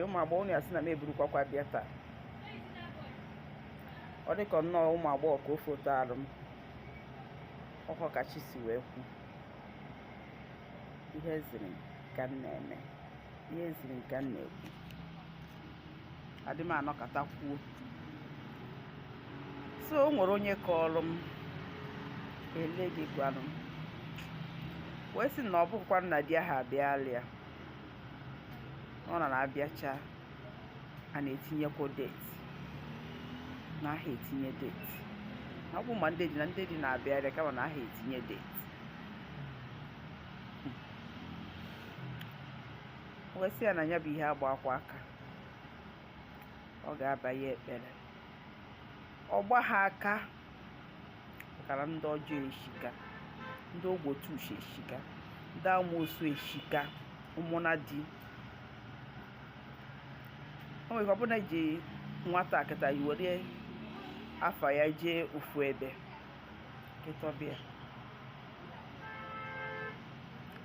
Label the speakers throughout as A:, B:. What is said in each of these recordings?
A: ụmụ agbọghọ unu asị na m eburukwa bịa taa. Ọ dị ka nnọọ ụmụ agbọghọ ka o foto alụ m. Ọkọ ka chi si wee kwu. Ihe ziri ka m na-eme. Ihe ziri ka m na-ekwu. Adị m anọkọta kwuo. So o nwere onye kọọrọ m ele gị gwanụ m. Wee sị na ọ bụkwa nna di ahụ abịalịa. Ọ na-abịacha a na-etinyekwa date. Na aha etinye date. Ọ bụ ma ndị dị na-abịarịa kama na aha etinye date. Wee sị ya na ya bụ ihe agbakwa aka. Ọ ga-abanye ekpere. Ọ gba ha aka. Ọkara ndị ọjọọ eshika. Ndị ogbotu uche eshika. Ndị amoosu eshika. Ụmụna di. O nwere ọbụna je nwata akịta iwere afa ya jee ofu ebe. Ketọbịa.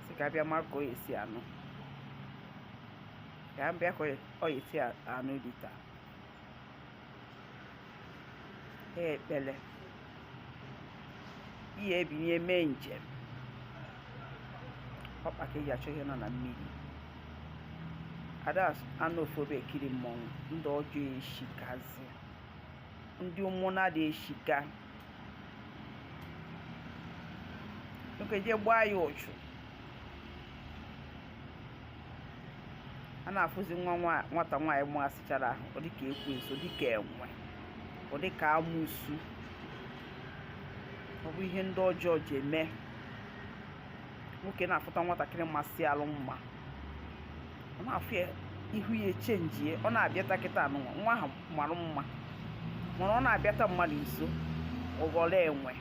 A: Si ka abịa mara ka ọ esi anụ. Ka abịa ka ọ esi anụ dịta. Ekpele. Ihe ebinye mee njem. Ọkpa ka eji achọ ihe nọ na mmiri. Ada anụ ofobe ekiri mmọnwụ. Ndị ọjọọ eshikazi. Ndị ụmụna dị eshika. Nke je gbaa ya ụchụ. A na-afụzi nwata nwaanyị mụ asịchara ahụ. Ọ dịka ekwensu, ọ dịka enwe. Ọ dịka amoosu. Ọ bụ ihe ndị ọjọọ ji eme. Nwoke na-afụta nwatakịrị masị alụ mma. Ọ na-afụ ya ihu ya echenjie. Ọ na-abịata kịta anụ nwa ahụ mara mma. Mana ọ na-abịata mmadụ nso. Ọ ghọrọ enwe.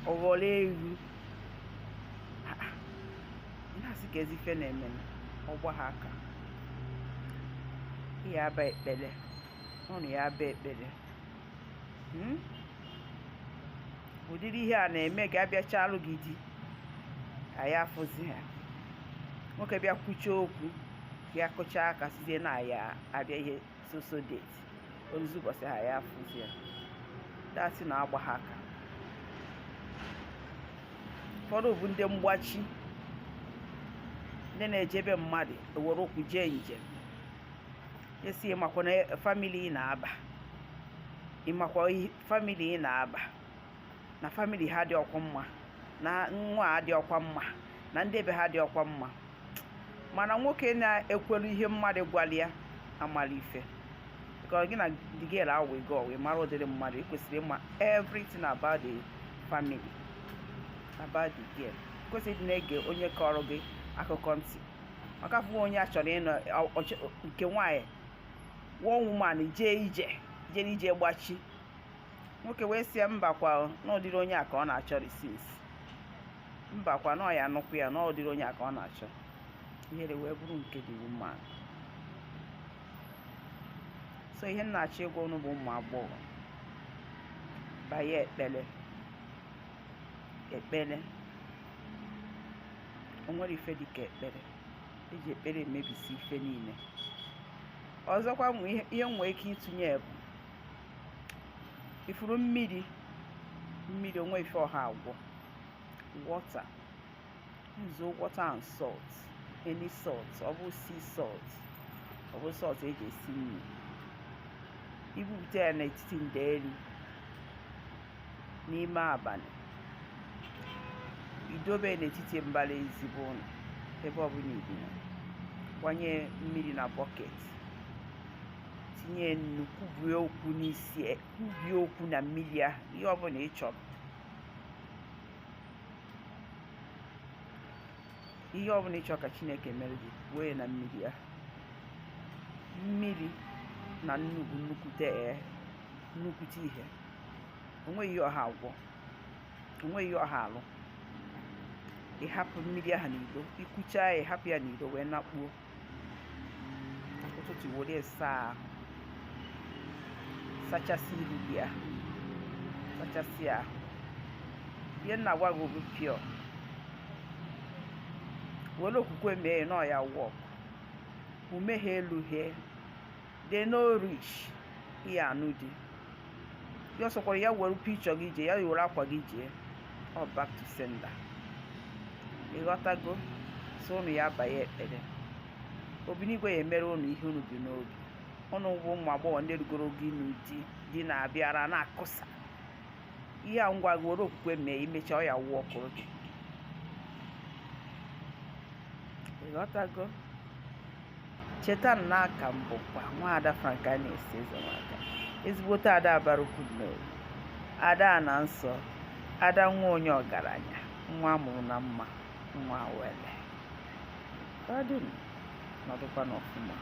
A: Ọ ghọrọ ewu. Ị na-asị ka ezi ife na-eme. Ọ gba ha aka. Ya aba ekpere. Ọ na ya aba ekpere. Ụdịrị ihe a na-eme ga-abịacha alụ gị di. Anyị afụzi ha. Nwoke bịa kwuchie okwu. Bịa kụchaa aka sizie na ya abịa ihe soso date. Ozu ụbọchị ha ya afụzi ya. Dasị na agba ha aka. Ụfọdụ bụ ndị mgbachi. Ndị na-ejebe mmadụ ewere okwu jee njem. Esi ịmakwa na famili ị na-aba. Ịmakwa famili ị na-aba. Na famili ha dị ọkwa mma. Na nwa ha dị ọkwa mma. Na ndị ebe ha dị ọkwa mma. Mana nwoke na-ekwelu ihe mmadụ gwara ya amala ife. Ka gị na the girl ahụ wee go wee mara ụdịrị mmadụ. Ekwesịrị ịma everything about the family. About the girl. Ekwesịrị na-ege onye kọrọ gị akụkọ ntị. Maka fụ onye a chọrọ ịnọ nke nwaanyị. One woman jee ije gbachi. Nwoke wee sị ya mbakwa n'ụdịrị onye a ka ọ na-achọ resins. Mbakwa na ọ ya anụkwu ya na ụdịrị onye a ka ọ na-achọ. Ihere wee bụrụ nke dị woman. So ihe m na-achọ ịgwa unu bụ ụmụ agbọghọ. Banye ekpele. Ekpele. O nwere ife dịka ekpere. Eji ekpere emebisi ife niile. Ọzọkwa ihe nwee ike ịtụnye bụ ifuru mmiri. Mmiri onwe ife ọha agwọ. Water. Use water and salt. Any salt. Ọ bụ sea salt. Ọ bụ salt eji esi nri. Ibupụta ya n'etiti nderi. N'ime abalị. Idobe n'etiti mbara ezigbo ụlọ. Ebe ọ bụla ibi na. Kwanye mmiri na bucket. Tinye nnu kwubie okwu n'isi. Kwubie okwu na mmiri ahụ. Ihe ọ bụla ị chọrọ. Ihe ọ bụla ị chọrọ ka Chineke mere gị. Kwuo na mmiri ahụ. Mmiri na nnu bụ nnukwute ihe. Onweghị ọha agwọ. Onweghị ọha alụ. Ịhapụ mmiri ahụ n'ilo. Ikucha ya ịhapụ ya n'ilo wee nakpuo. Ụtụtụ were saa ahụ. Sachasị ihu gị ahụ. Sachasị ahụ. Ihe nna gwa gị bụ pure. Were okwukwe mee na ọ ya wọk. ume ha elughie, they no rich, ya anụ di. Ya sokwara ya were picture gị jee, ya were akwa gị jee, ọ back to sender. Ịghọtago? So unu ya abanye ekpere. Obinigwe ya emere unu ihe unu bi n'obi. Unu bụ ụmụ agbọghọ ndị rugoro gị n'ụdị di na-abịara na-akụsa. Ihe a ngwa gị were okwukwe mee, imecha ọ ya wụọ ọkụrụ gị. Ịghọtago? Cheta n'aka mbụkwa nwaada Francanis Ezemaka, ezigbote ada Abarukwu n'obi, ada na nsọ, ada nwa onye ọgaranya, nwa amụrụ na mma, nwa wele. Ọ dị nọdụkwa n'ọfụma.